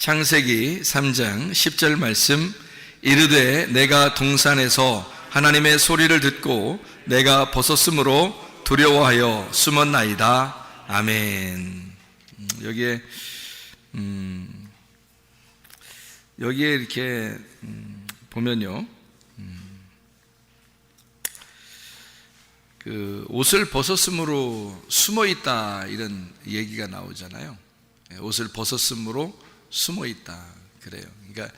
창세기 3장 10절 말씀. 이르되 내가 동산에서 하나님의 소리를 듣고 내가 벗었으므로 두려워하여 숨었나이다. 아멘. 여기에 이렇게 보면요, 그 옷을 벗었으므로 숨어 있다 이런 얘기가 나오잖아요. 옷을 벗었으므로 숨어 있다 그래요. 그러니까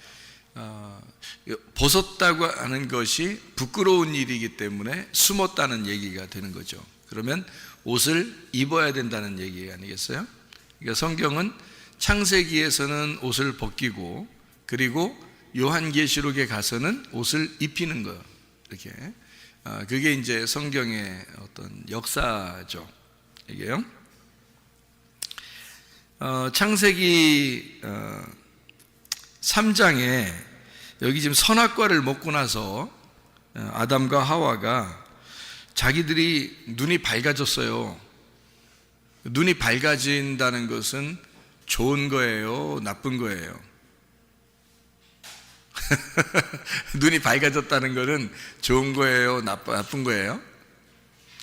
벗었다고 하는 것이 부끄러운 일이기 때문에 숨었다는 얘기가 되는 거죠. 그러면 옷을 입어야 된다는 얘기 아니겠어요? 그러니까 성경은 창세기에서는 옷을 벗기고, 그리고 요한계시록에 가서는 옷을 입히는 거, 이렇게 그게 이제 성경의 어떤 역사죠. 이게요. 창세기 3장에 여기 지금 선악과를 먹고 나서 아담과 하와가 자기들이 눈이 밝아졌어요. 눈이 밝아진다는 것은 좋은 거예요, 나쁜 거예요? 눈이 밝아졌다는 것은 좋은 거예요, 나쁜 거예요?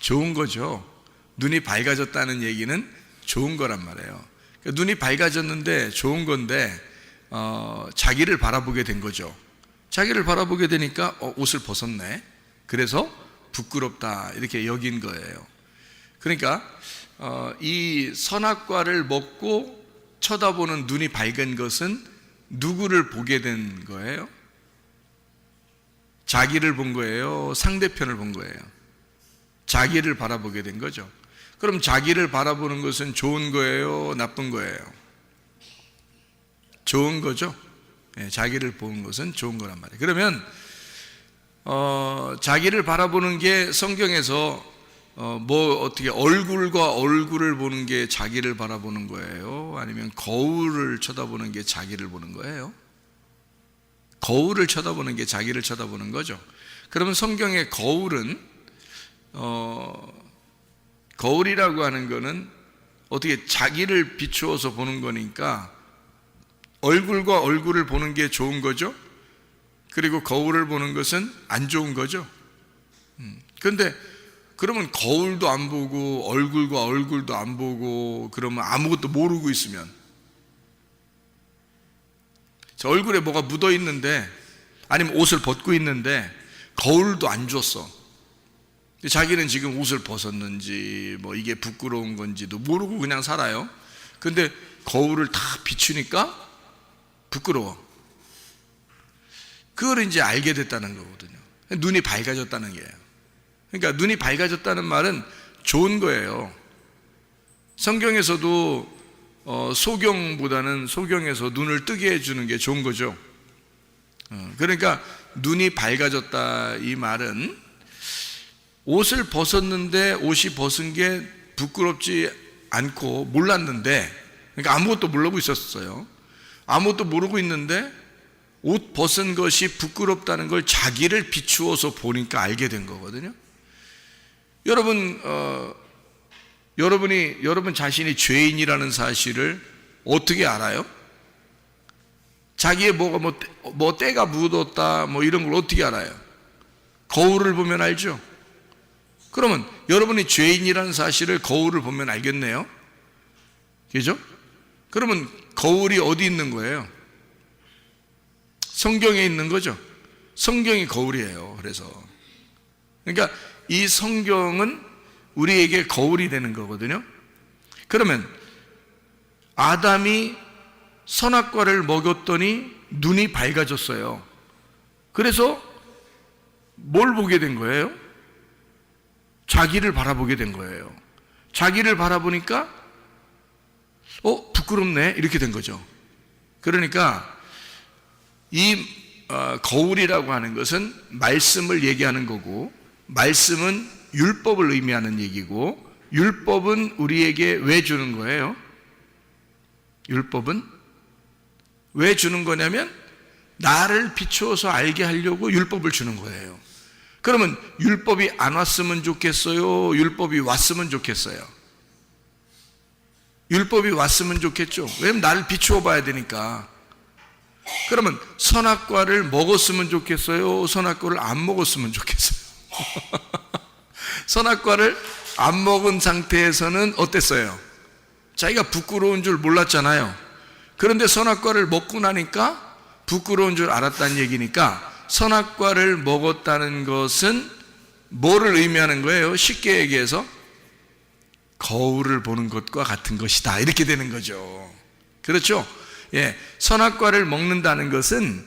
좋은 거죠. 눈이 밝아졌다는 얘기는 좋은 거란 말이에요. 눈이 밝아졌는데 좋은 건데 자기를 바라보게 된 거죠. 자기를 바라보게 되니까 옷을 벗었네. 그래서 부끄럽다 이렇게 여긴 거예요. 그러니까 이 선악과를 먹고 쳐다보는 눈이 밝은 것은 누구를 보게 된 거예요? 자기를 본 거예요? 상대편을 본 거예요? 자기를 바라보게 된 거죠. 그럼 자기를 바라보는 것은 좋은 거예요, 나쁜 거예요? 좋은 거죠. 자기를 보는 것은 좋은 거란 말이에요. 그러면 자기를 바라보는 게 성경에서 어떻게 얼굴과 얼굴을 보는 게 자기를 바라보는 거예요? 아니면 거울을 쳐다보는 게 자기를 보는 거예요? 거울을 쳐다보는 게 자기를 쳐다보는 거죠. 그러면 성경의 거울은 거울이라고 하는 거는 어떻게 자기를 비추어서 보는 거니까 얼굴과 얼굴을 보는 게 좋은 거죠. 그리고 거울을 보는 것은 안 좋은 거죠. 그런데 그러면 거울도 안 보고 얼굴과 얼굴도 안 보고 그러면 아무것도 모르고 있으면, 저 얼굴에 뭐가 묻어 있는데, 아니면 옷을 벗고 있는데 거울도 안 줬어. 자기는 지금 옷을 벗었는지 뭐 이게 부끄러운 건지도 모르고 그냥 살아요. 근데 거울을 다 비추니까 부끄러워. 그걸 이제 알게 됐다는 거거든요. 눈이 밝아졌다는 거예요. 그러니까 눈이 밝아졌다는 말은 좋은 거예요. 성경에서도 소경보다는 소경에서 눈을 뜨게 해주는 게 좋은 거죠. 그러니까 눈이 밝아졌다 이 말은 옷을 벗었는데 옷이 벗은 게 부끄럽지 않고 몰랐는데, 그러니까 아무것도 모르고 있었어요. 아무것도 모르고 있는데 옷 벗은 것이 부끄럽다는 걸 자기를 비추어서 보니까 알게 된 거거든요. 여러분 자신이 죄인이라는 사실을 어떻게 알아요? 자기의 뭐가 뭐 때가 묻었다 뭐 이런 걸 어떻게 알아요? 거울을 보면 알죠. 그러면 여러분이 죄인이라는 사실을 거울을 보면 알겠네요. 그죠? 그러면 거울이 어디 있는 거예요? 성경에 있는 거죠. 성경이 거울이에요. 그러니까 이 성경은 우리에게 거울이 되는 거거든요. 그러면 아담이 선악과를 먹였더니 눈이 밝아졌어요. 그래서 뭘 보게 된 거예요? 자기를 바라보게 된 거예요. 자기를 바라보니까 부끄럽네 이렇게 된 거죠. 그러니까 이 거울이라고 하는 것은 말씀을 얘기하는 거고, 말씀은 율법을 의미하는 얘기고, 율법은 우리에게 왜 주는 거예요? 율법은 왜 주는 거냐면 나를 비추어서 알게 하려고 율법을 주는 거예요. 그러면 율법이 안 왔으면 좋겠어요? 율법이 왔으면 좋겠어요? 율법이 왔으면 좋겠죠. 왜냐면 나를 비추어 봐야 되니까. 그러면 선악과를 먹었으면 좋겠어요? 선악과를 안 먹었으면 좋겠어요? 선악과를 안 먹은 상태에서는 어땠어요? 자기가 부끄러운 줄 몰랐잖아요. 그런데 선악과를 먹고 나니까 부끄러운 줄 알았다는 얘기니까, 선악과를 먹었다는 것은 뭐를 의미하는 거예요? 쉽게 얘기해서 거울을 보는 것과 같은 것이다, 이렇게 되는 거죠. 그렇죠? 예, 선악과를 먹는다는 것은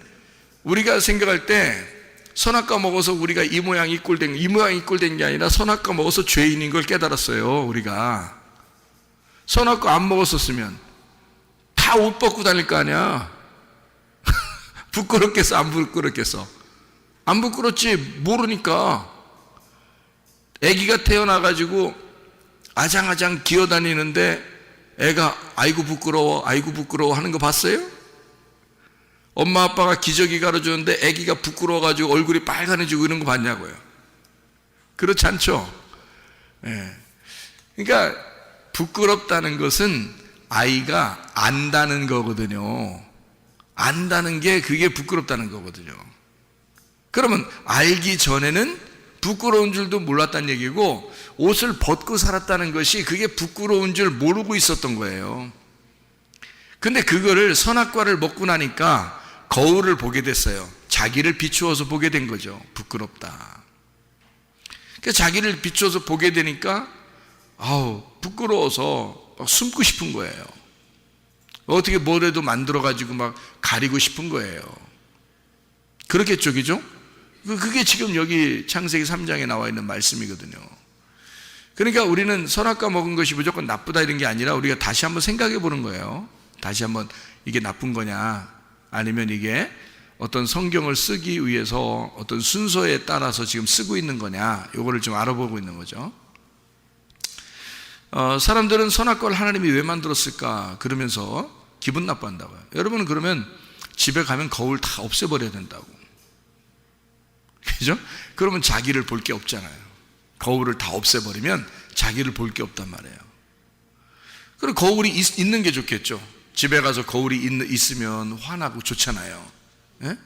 우리가 생각할 때 선악과 먹어서 우리가 이 모양 이 꼴 된 게 아니라 선악과 먹어서 죄인인 걸 깨달았어요. 우리가 선악과 안 먹었었으면 다 옷 벗고 다닐 거 아니야. 부끄럽겠어, 안 부끄럽겠어? 안 부끄럽지. 모르니까. 아기가 태어나가지고 아장아장 기어다니는데 애가 아이고 부끄러워 하는 거 봤어요? 엄마 아빠가 기저귀 갈아주는데 아기가 부끄러워가지고 얼굴이 빨간해지고 이런 거 봤냐고요? 그렇지 않죠? 예. 그러니까 부끄럽다는 것은 아이가 안다는 거거든요. 안다는 게 그게 부끄럽다는 거거든요. 그러면 알기 전에는 부끄러운 줄도 몰랐다는 얘기고, 옷을 벗고 살았다는 것이 그게 부끄러운 줄 모르고 있었던 거예요. 근데 그거를 선악과를 먹고 나니까 거울을 보게 됐어요. 자기를 비추어서 보게 된 거죠. 부끄럽다. 그러니까 자기를 비추어서 보게 되니까 부끄러워서 막 숨고 싶은 거예요. 어떻게 뭐라도 만들어가지고 막 가리고 싶은 거예요. 그렇겠죠, 그죠? 그게 지금 여기 창세기 3장에 나와 있는 말씀이거든요. 그러니까 우리는 선악과 먹은 것이 무조건 나쁘다 이런 게 아니라, 우리가 다시 한번 생각해 보는 거예요. 다시 한번 이게 나쁜 거냐, 아니면 이게 어떤 성경을 쓰기 위해서 어떤 순서에 따라서 지금 쓰고 있는 거냐, 이거를 좀 알아보고 있는 거죠. 사람들은 선악과를 하나님이 왜 만들었을까 그러면서 기분 나빠한다고요. 여러분은 그러면 집에 가면 거울 다 없애버려야 된다고. 그죠? 그러면 자기를 볼 게 없잖아요. 거울을 다 없애버리면 자기를 볼 게 없단 말이에요. 그리고 거울이 있는 게 좋겠죠. 집에 가서 거울이 있으면 화나고 좋잖아요. 예?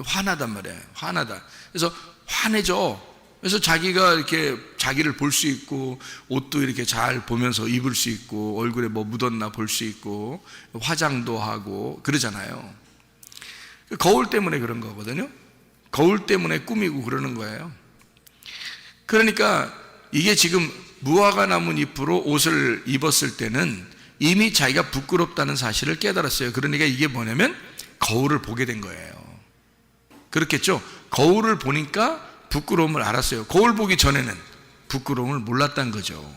화나단 말이에요. 화나다. 그래서 화내죠. 그래서 자기가 이렇게 자기를 볼 수 있고, 옷도 이렇게 잘 보면서 입을 수 있고, 얼굴에 뭐 묻었나 볼 수 있고, 화장도 하고 그러잖아요. 거울 때문에 그런 거거든요. 거울 때문에 꾸미고 그러는 거예요. 그러니까 이게 지금 무화과 나무 잎으로 옷을 입었을 때는 이미 자기가 부끄럽다는 사실을 깨달았어요. 그러니까 이게 뭐냐면 거울을 보게 된 거예요. 그렇겠죠? 거울을 보니까 부끄러움을 알았어요. 거울 보기 전에는 부끄러움을 몰랐다는 거죠.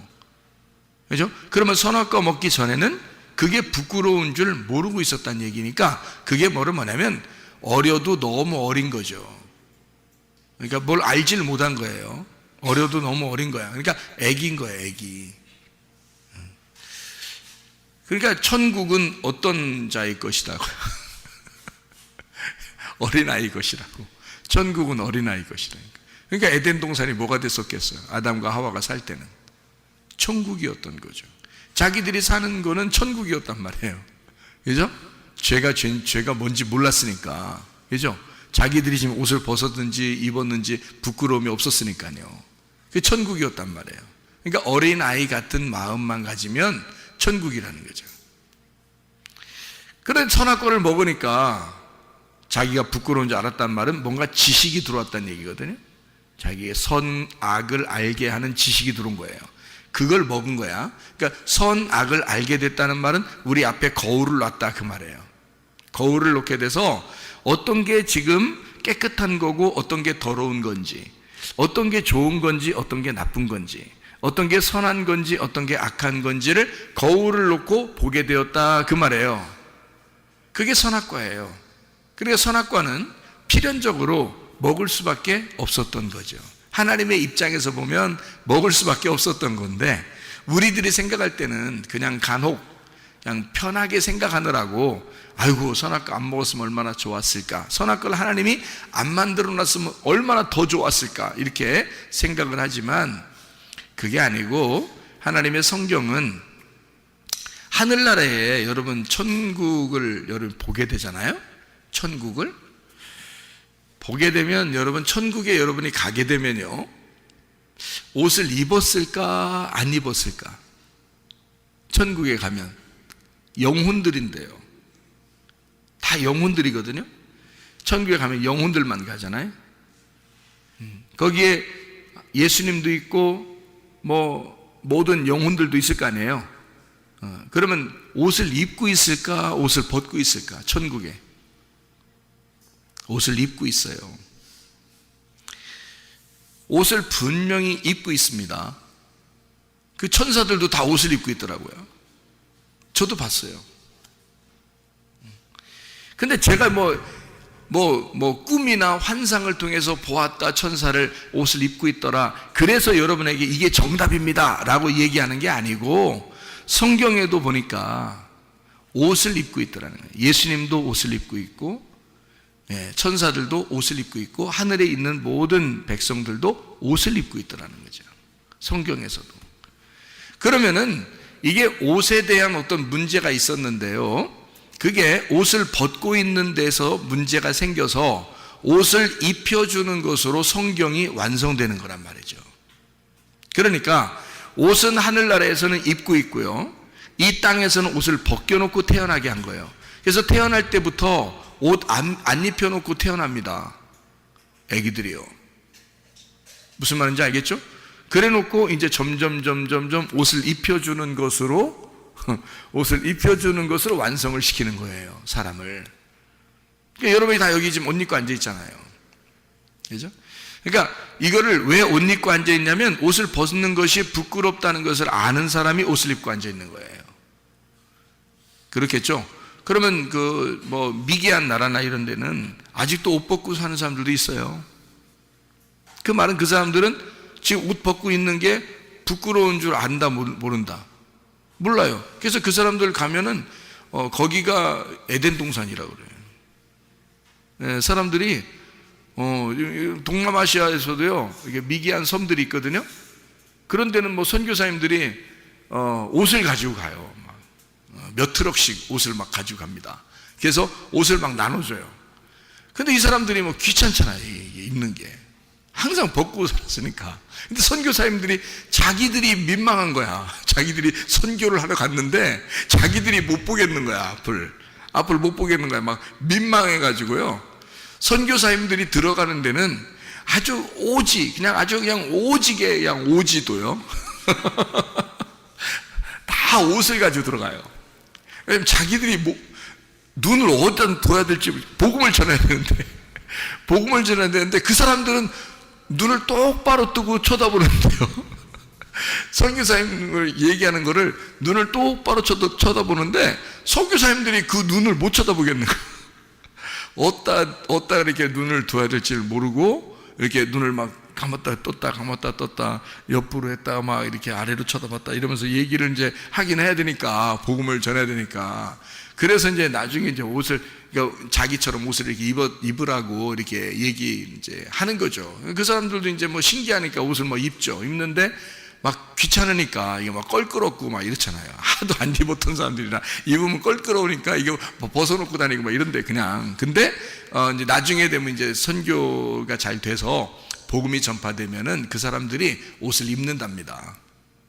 그죠? 그러면 선악과 먹기 전에는 그게 부끄러운 줄 모르고 있었다는 얘기니까, 그게 뭐냐면 어려도 너무 어린 거죠. 그러니까 뭘 알지를 못한 거예요. 어려도 너무 어린 거야. 그러니까 애기인 거예요, 애기. 그러니까 천국은 어떤 자의 것이라고요? 어린아이 것이라고. 천국은 어린아이 것이라니까. 그러니까 에덴 동산이 뭐가 됐었겠어요? 아담과 하와가 살 때는 천국이었던 거죠. 자기들이 사는 거는 천국이었단 말이에요. 그죠? 죄가 뭔지 몰랐으니까. 그죠? 자기들이 지금 옷을 벗었든지 입었는지 부끄러움이 없었으니까요. 그게 천국이었단 말이에요. 그러니까 어린아이 같은 마음만 가지면 천국이라는 거죠. 그런 선악과를 먹으니까 자기가 부끄러운 줄 알았단 말은 뭔가 지식이 들어왔다는 얘기거든요. 자기의 선악을 알게 하는 지식이 들어온 거예요. 그걸 먹은 거야. 그러니까 선악을 알게 됐다는 말은 우리 앞에 거울을 놨다 그 말이에요. 거울을 놓게 돼서 어떤 게 지금 깨끗한 거고 어떤 게 더러운 건지, 어떤 게 좋은 건지 어떤 게 나쁜 건지, 어떤 게 선한 건지 어떤 게 악한 건지를 거울을 놓고 보게 되었다 그 말이에요. 그게 선악과예요. 그러니까 선악과는 필연적으로 먹을 수밖에 없었던 거죠. 하나님의 입장에서 보면 먹을 수밖에 없었던 건데, 우리들이 생각할 때는 그냥 간혹 그냥 편하게 생각하느라고 아이고 선악과 안 먹었으면 얼마나 좋았을까, 선악과를 하나님이 안 만들어 놨으면 얼마나 더 좋았을까, 이렇게 생각을 하지만 그게 아니고, 하나님의 성경은 하늘나라에 여러분 천국을 여러분 보게 되잖아요. 천국을 보게 되면 여러분, 천국에 여러분이 가게 되면요, 옷을 입었을까 안 입었을까? 천국에 가면 영혼들인데요, 다 영혼들이거든요. 천국에 가면 영혼들만 가잖아요. 거기에 예수님도 있고 뭐 모든 영혼들도 있을 거 아니에요. 그러면 옷을 입고 있을까, 옷을 벗고 있을까? 천국에 옷을 입고 있어요. 옷을 분명히 입고 있습니다. 그 천사들도 다 옷을 입고 있더라고요. 저도 봤어요. 근데 제가 꿈이나 환상을 통해서 보았다, 천사를 옷을 입고 있더라, 그래서 여러분에게 이게 정답입니다 라고 얘기하는 게 아니고, 성경에도 보니까 옷을 입고 있더라는 거예요. 예수님도 옷을 입고 있고, 천사들도 옷을 입고 있고, 하늘에 있는 모든 백성들도 옷을 입고 있더라는 거죠, 성경에서도. 그러면은 이게 옷에 대한 어떤 문제가 있었는데요, 그게 옷을 벗고 있는 데서 문제가 생겨서 옷을 입혀주는 것으로 성경이 완성되는 거란 말이죠. 그러니까 옷은 하늘나라에서는 입고 있고요, 이 땅에서는 옷을 벗겨놓고 태어나게 한 거예요. 그래서 태어날 때부터 옷 안 입혀놓고 태어납니다, 애기들이요. 무슨 말인지 알겠죠? 그래 놓고 이제 점점 옷을 입혀주는 것으로 완성을 시키는 거예요, 사람을. 그러니까 여러분이 다 여기 지금 옷 입고 앉아 있잖아요, 그죠? 그러니까 이거를 왜 옷 입고 앉아 있냐면, 옷을 벗는 것이 부끄럽다는 것을 아는 사람이 옷을 입고 앉아 있는 거예요. 그렇겠죠? 그러면 미개한 나라나 이런 데는 아직도 옷 벗고 사는 사람들도 있어요. 그 말은 그 사람들은 지금 옷 벗고 있는 게 부끄러운 줄 안다, 모른다? 몰라요. 그래서 그 사람들 가면은 거기가 에덴 동산이라고 그래요. 사람들이 동남아시아에서도요, 이게 미개한 섬들이 있거든요. 그런 데는 선교사님들이 옷을 가지고 가요. 몇 트럭씩 옷을 막 가지고 갑니다. 그래서 옷을 막 나눠줘요. 근데 이 사람들이 귀찮잖아요, 입는 게. 항상 벗고 살았으니까. 근데 선교사님들이 자기들이 민망한 거야. 자기들이 선교를 하러 갔는데 자기들이 못 보겠는 거야, 앞을 못 보겠는 거야. 막 민망해가지고요, 선교사님들이 들어가는 데는 아주 그냥 오지게 그냥 오지도요 다 옷을 가지고 들어가요. 왜냐면 자기들이 눈을 어디다 둬야 될지, 복음을 전해야 되는데 그 사람들은 눈을 똑바로 뜨고 쳐다보는데요, 선교사님을 얘기하는 거를 눈을 똑바로 쳐다보는데 선교사님들이 그 눈을 못 쳐다보겠는 거예요. 어디다 이렇게 눈을 둬야 될지를 모르고 이렇게 눈을 막 감았다 떴다 옆으로 했다가 막 이렇게 아래로 쳐다봤다 이러면서 얘기를 이제 하긴 해야 되니까, 복음을 전해야 되니까. 그래서 이제 나중에 이제 그러니까 자기처럼 옷을 이렇게 입으라고 이렇게 이제 하는 거죠. 그 사람들도 이제 신기하니까 옷을 입는데 막 귀찮으니까 이게 막 껄끄럽고 막 이렇잖아요. 하도 안 입었던 사람들이라 입으면 껄끄러우니까 이게 벗어놓고 다니고 막 이런데 그냥. 근데 이제 나중에 되면 이제 선교가 잘 돼서 복음이 전파되면은 그 사람들이 옷을 입는답니다.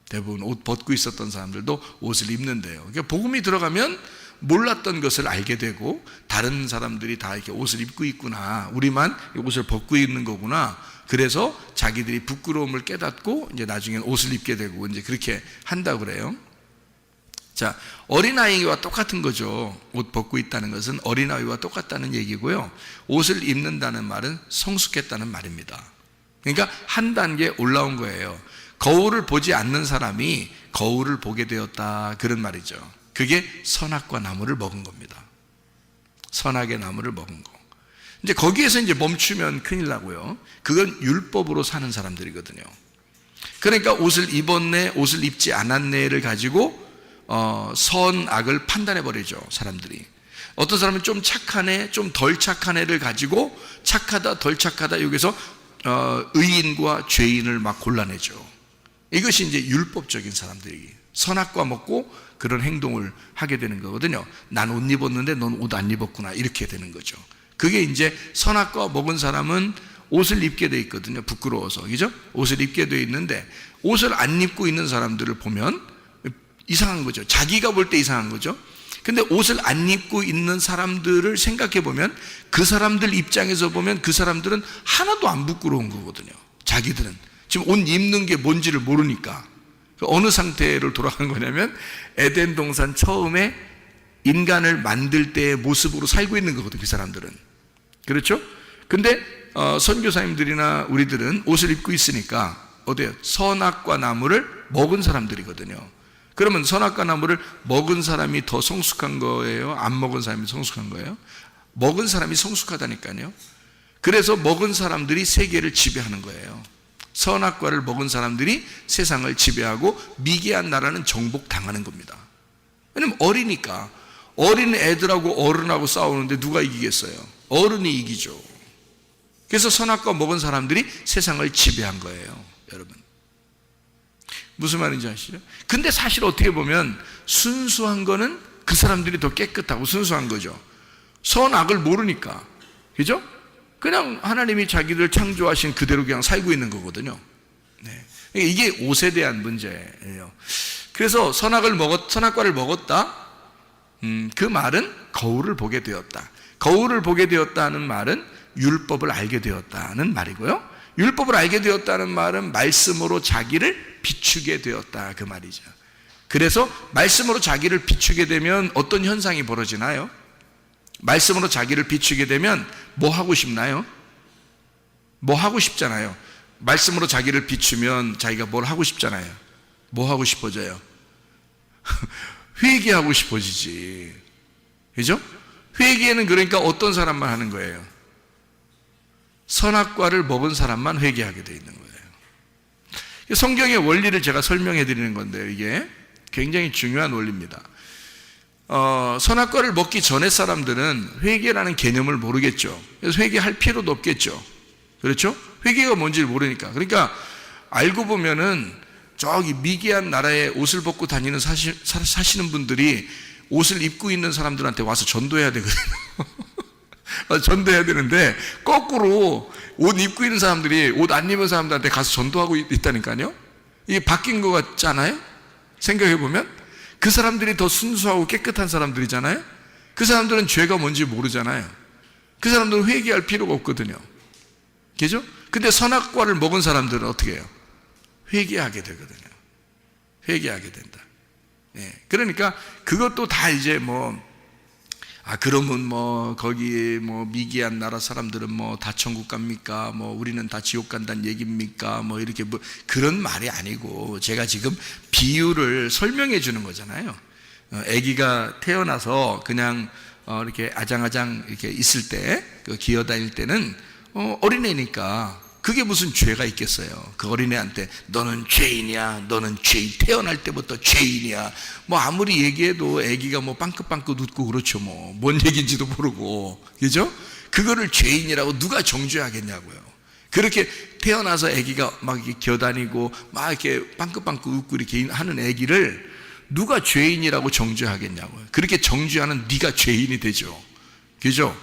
대부분 옷 벗고 있었던 사람들도 옷을 입는데요. 그러니까 복음이 들어가면 몰랐던 것을 알게 되고, 다른 사람들이 다 이렇게 옷을 입고 있구나, 우리만 옷을 벗고 있는 거구나. 그래서 자기들이 부끄러움을 깨닫고 이제 나중엔 옷을 입게 되고 이제 그렇게 한다고 그래요. 자, 어린아이와 똑같은 거죠. 옷 벗고 있다는 것은 어린아이와 똑같다는 얘기고요. 옷을 입는다는 말은 성숙했다는 말입니다. 그러니까 한 단계 올라온 거예요. 거울을 보지 않는 사람이 거울을 보게 되었다, 그런 말이죠. 그게 선악과 나무를 먹은 겁니다. 선악의 나무를 먹은 거. 이제 거기에서 이제 멈추면 큰일 나고요. 그건 율법으로 사는 사람들이거든요. 그러니까 옷을 입었네, 옷을 입지 않았네를 가지고 선악을 판단해 버리죠, 사람들이. 어떤 사람은 좀 착하네, 좀 덜 착한 애를 가지고 착하다, 덜 착하다, 여기서 의인과 죄인을 막 골라내죠. 이것이 이제 율법적인 사람들이 선악과 먹고 그런 행동을 하게 되는 거거든요. 난 옷 입었는데 넌 옷 안 입었구나, 이렇게 되는 거죠. 그게 이제 선악과 먹은 사람은 옷을 입게 돼 있거든요. 부끄러워서. 그죠? 옷을 입게 돼 있는데 옷을 안 입고 있는 사람들을 보면 이상한 거죠. 자기가 볼 때 이상한 거죠. 근데 옷을 안 입고 있는 사람들을 생각해 보면 그 사람들 입장에서 보면 그 사람들은 하나도 안 부끄러운 거거든요. 자기들은 지금 옷 입는 게 뭔지를 모르니까. 어느 상태로 돌아간 거냐면 에덴 동산 처음에 인간을 만들 때의 모습으로 살고 있는 거거든요. 그 사람들은. 그렇죠? 근데 선교사님들이나 우리들은 옷을 입고 있으니까 어때요? 선악과 나무를 먹은 사람들이거든요. 그러면 선악과 나무를 먹은 사람이 더 성숙한 거예요? 안 먹은 사람이 성숙한 거예요? 먹은 사람이 성숙하다니까요. 그래서 먹은 사람들이 세계를 지배하는 거예요. 선악과를 먹은 사람들이 세상을 지배하고 미개한 나라는 정복당하는 겁니다. 왜냐면 어리니까. 어린 애들하고 어른하고 싸우는데 누가 이기겠어요? 어른이 이기죠. 그래서 선악과 먹은 사람들이 세상을 지배한 거예요, 여러분. 무슨 말인지 아시죠? 근데 사실 어떻게 보면 순수한 거는 그 사람들이 더 깨끗하고 순수한 거죠. 선악을 모르니까. 그죠? 그냥 하나님이 자기들 창조하신 그대로 그냥 살고 있는 거거든요. 네. 이게 옷에 대한 문제예요. 그래서 선악과를 먹었다. 그 말은 거울을 보게 되었다. 거울을 보게 되었다는 말은 율법을 알게 되었다는 말이고요. 율법을 알게 되었다는 말은 말씀으로 자기를 비추게 되었다, 그 말이죠. 그래서 말씀으로 자기를 비추게 되면 어떤 현상이 벌어지나요? 말씀으로 자기를 비추게 되면 뭐 하고 싶나요? 뭐 하고 싶잖아요. 말씀으로 자기를 비추면 자기가 뭘 하고 싶잖아요. 뭐 하고 싶어져요? 회개하고 싶어지지. 그죠? 회개는 그러니까 어떤 사람만 하는 거예요? 선악과를 먹은 사람만 회개하게 되어 있는 거예요. 성경의 원리를 제가 설명해 드리는 건데요. 이게 굉장히 중요한 원리입니다. 선악과를 먹기 전에 사람들은 회개라는 개념을 모르겠죠. 그래서 회개할 필요도 없겠죠. 그렇죠? 회개가 뭔지를 모르니까. 그러니까 알고 보면은 저기 미개한 나라에 옷을 벗고 다니는 사시는 분들이 옷을 입고 있는 사람들한테 와서 전도해야 되거든요. 전도해야 되는데 거꾸로 옷 입고 있는 사람들이 옷 안 입은 사람들한테 가서 전도하고 있다니까요. 이게 바뀐 것 같잖아요. 생각해 보면 그 사람들이 더 순수하고 깨끗한 사람들이잖아요. 그 사람들은 죄가 뭔지 모르잖아요. 그 사람들은 회개할 필요가 없거든요. 그죠? 근데 선악과를 먹은 사람들은 어떻게 해요? 회개하게 되거든요. 회개하게 된다. 예. 그러니까 그것도 다 이제 그러면 거기 미개한 나라 사람들은 다 천국 갑니까? 우리는 다 지옥 간다는 얘기입니까? 이렇게 그런 말이 아니고 제가 지금 비유를 설명해 주는 거잖아요. 아기가 태어나서 그냥 이렇게 아장아장 이렇게 있을 때, 기어 다닐 때는 어린애니까 그게 무슨 죄가 있겠어요. 그 어린애한테 너는 죄인이야, 너는 죄인, 태어날 때부터 죄인이야. 아무리 얘기해도 애기가 빵긋빵긋 웃고 그렇죠. 뭔 얘기인지도 모르고, 그죠? 그거를 죄인이라고 누가 정죄하겠냐고요. 그렇게 태어나서 애기가 막 이렇게 기어다니고 막 이렇게 빵긋빵긋 웃고 이렇게 하는 애기를 누가 죄인이라고 정죄하겠냐고요. 그렇게 정죄하는 네가 죄인이 되죠. 그죠?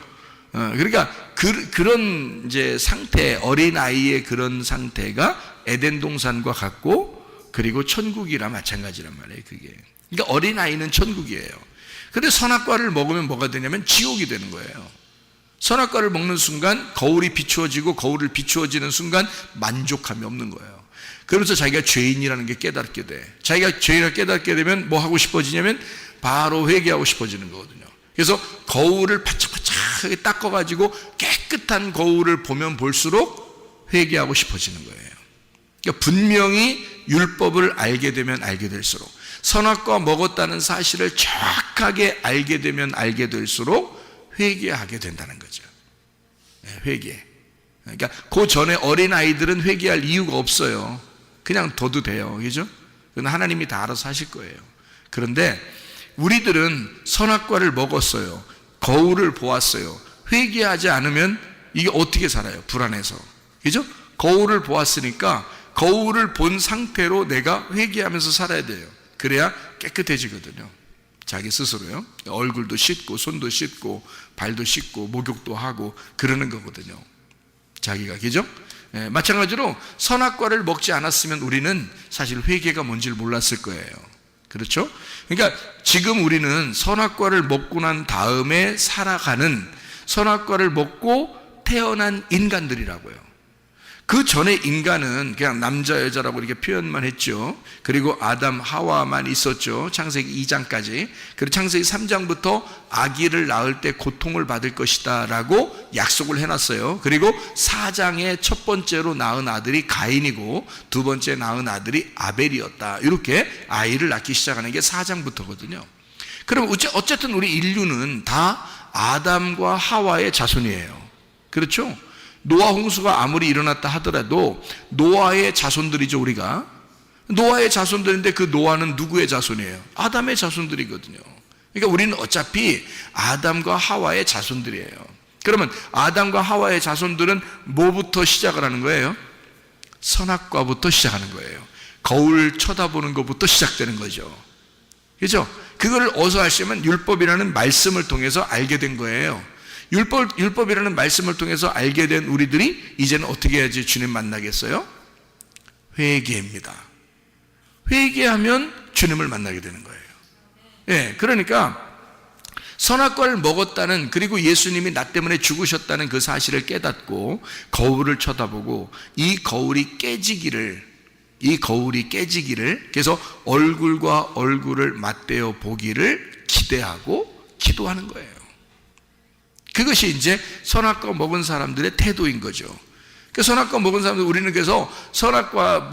그러니까 그런 이제 상태, 어린아이의 그런 상태가 에덴 동산과 같고, 그리고 천국이라 마찬가지란 말이에요. 그게. 그러니까 어린아이는 천국이에요. 근데 선악과를 먹으면 뭐가 되냐면 지옥이 되는 거예요. 선악과를 먹는 순간 거울이 비추어지고, 거울을 비추어지는 순간 만족함이 없는 거예요. 그러면서 자기가 죄인이라는 게 깨닫게 돼. 자기가 죄인을 깨닫게 되면 뭐 하고 싶어지냐면 바로 회개하고 싶어지는 거거든요. 그래서 거울을 바짝바짝하게 닦아가지고 깨끗한 거울을 보면 볼수록 회개하고 싶어지는 거예요. 그러니까 분명히 율법을 알게 되면 알게 될수록, 선악과 먹었다는 사실을 정확하게 알게 되면 알게 될수록 회개하게 된다는 거죠. 회개. 그러니까 그 전에 어린아이들은 회개할 이유가 없어요. 그냥 둬도 돼요. 그죠? 그건 하나님이 다 알아서 하실 거예요. 그런데 우리들은 선악과를 먹었어요. 거울을 보았어요. 회개하지 않으면 이게 어떻게 살아요? 불안해서. 그죠? 거울을 보았으니까 거울을 본 상태로 내가 회개하면서 살아야 돼요. 그래야 깨끗해지거든요. 자기 스스로요. 얼굴도 씻고 손도 씻고 발도 씻고 목욕도 하고 그러는 거거든요. 자기가, 그죠? 예, 마찬가지로 선악과를 먹지 않았으면 우리는 사실 회개가 뭔지를 몰랐을 거예요. 그렇죠? 그러니까 지금 우리는 선악과를 먹고 난 다음에 살아가는, 선악과를 먹고 태어난 인간들이라고요. 그 전에 인간은 그냥 남자 여자라고 이렇게 표현만 했죠. 그리고 아담 하와만 있었죠. 창세기 2장까지. 그리고 창세기 3장부터 아기를 낳을 때 고통을 받을 것이다 라고 약속을 해놨어요. 그리고 4장에 첫 번째로 낳은 아들이 가인이고 두 번째 낳은 아들이 아벨이었다. 이렇게 아이를 낳기 시작하는 게 4장부터거든요. 그럼 어쨌든 우리 인류는 다 아담과 하와의 자손이에요. 그렇죠? 노아 홍수가 아무리 일어났다 하더라도 노아의 자손들이죠. 우리가 노아의 자손들인데 그 노아는 누구의 자손이에요? 아담의 자손들이거든요. 그러니까 우리는 어차피 아담과 하와의 자손들이에요. 그러면 아담과 하와의 자손들은 뭐부터 시작을 하는 거예요? 선악과부터 시작하는 거예요. 거울 쳐다보는 것부터 시작되는 거죠. 그렇죠? 그거를 어디서 아시면 율법이라는 말씀을 통해서 알게 된 거예요. 율법이라는 말씀을 통해서 알게 된 우리들이 이제는 어떻게 해야지 주님 만나겠어요? 회개입니다. 회개하면 주님을 만나게 되는 거예요. 예, 그러니까 선악과를 먹었다는, 그리고 예수님이 나 때문에 죽으셨다는 그 사실을 깨닫고 거울을 쳐다보고 이 거울이 깨지기를, 그래서 얼굴과 얼굴을 맞대어 보기를 기대하고 기도하는 거예요. 그것이 이제 선악과 먹은 사람들의 태도인 거죠. 그 선악과 먹은 사람들, 우리는 그래서 선악과